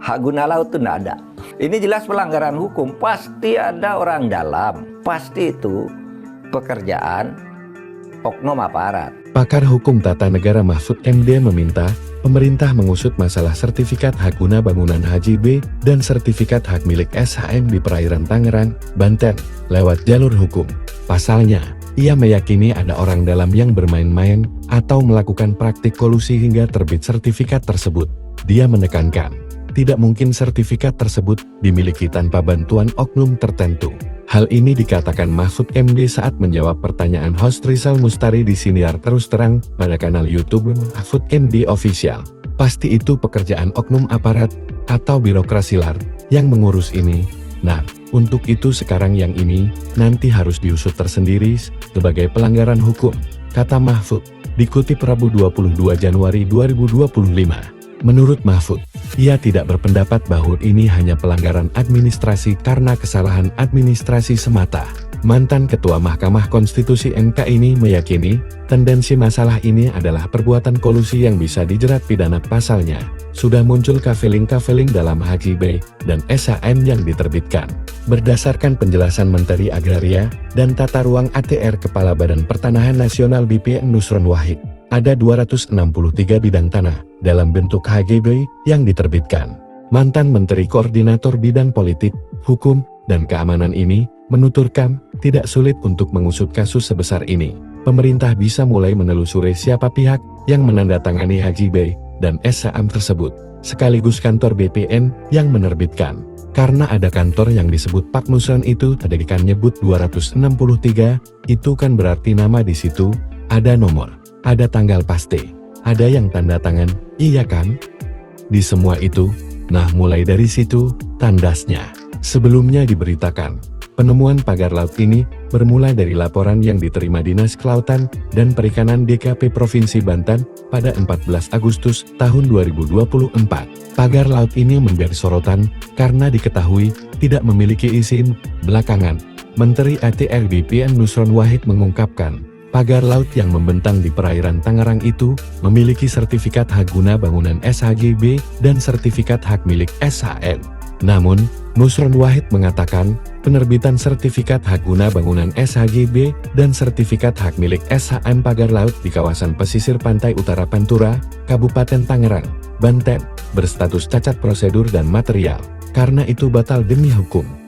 hak guna laut itu tidak ada. Ini jelas pelanggaran hukum, pasti ada orang dalam, pasti itu pekerjaan oknum aparat. Pakar Hukum Tata Negara Mahfud MD meminta pemerintah mengusut masalah sertifikat hak guna bangunan HJB dan sertifikat hak milik SHM di perairan Tangerang, Banten, lewat jalur hukum. Pasalnya, ia meyakini ada orang dalam yang bermain-main atau melakukan praktik kolusi hingga terbit sertifikat tersebut. Dia menekankan, tidak mungkin sertifikat tersebut dimiliki tanpa bantuan oknum tertentu. Hal ini dikatakan Mahfud MD saat menjawab pertanyaan host Rizal Mustari di Siniar Terus Terang pada kanal YouTube Mahfud MD Official. Pasti itu pekerjaan oknum aparat atau birokrasi LAR yang mengurus ini. Nah, untuk itu sekarang yang ini nanti harus diusut tersendiri sebagai pelanggaran hukum, kata Mahfud. Dikutip Rabu 22 Januari 2025. Menurut Mahfud, ia tidak berpendapat bahwa ini hanya pelanggaran administrasi karena kesalahan administrasi semata. Mantan Ketua Mahkamah Konstitusi MK ini meyakini, tendensi masalah ini adalah perbuatan kolusi yang bisa dijerat pidana pasalnya. Sudah muncul kaveling-kaveling dalam HJB dan SHM yang diterbitkan. Berdasarkan penjelasan Menteri Agraria dan Tata Ruang ATR Kepala Badan Pertanahan Nasional BPN Nusron Wahid, ada 263 bidang tanah dalam bentuk HJB yang diterbitkan. Mantan Menteri Koordinator Bidang Politik, Hukum, dan Keamanan ini menuturkan tidak sulit untuk mengusut kasus sebesar ini. Pemerintah bisa mulai menelusuri siapa pihak yang menandatangani HJB dan SHM tersebut, sekaligus kantor BPN yang menerbitkan. Karena ada kantor yang disebut Pak Nusron itu tadi kan nyebut 263, itu kan berarti nama di situ, ada nomor, ada tanggal pasti, ada yang tanda tangan, iya kan? Di semua itu, nah mulai dari situ, tandasnya. Sebelumnya diberitakan, penemuan pagar laut ini bermula dari laporan yang diterima Dinas Kelautan dan Perikanan DKP Provinsi Banten pada 14 Agustus tahun 2024. Pagar laut ini menjadi sorotan karena diketahui tidak memiliki izin. Belakangan, Menteri ATR BPN Nusron Wahid mengungkapkan, pagar laut yang membentang di perairan Tangerang itu memiliki sertifikat hak guna bangunan SHJB dan sertifikat hak milik SHM. Namun, Nusron Wahid mengatakan, penerbitan sertifikat hak guna bangunan SHJB dan sertifikat hak milik SHM pagar laut di kawasan pesisir pantai utara Pantura, Kabupaten Tangerang, Banten, berstatus cacat prosedur dan material. Karena itu batal demi hukum.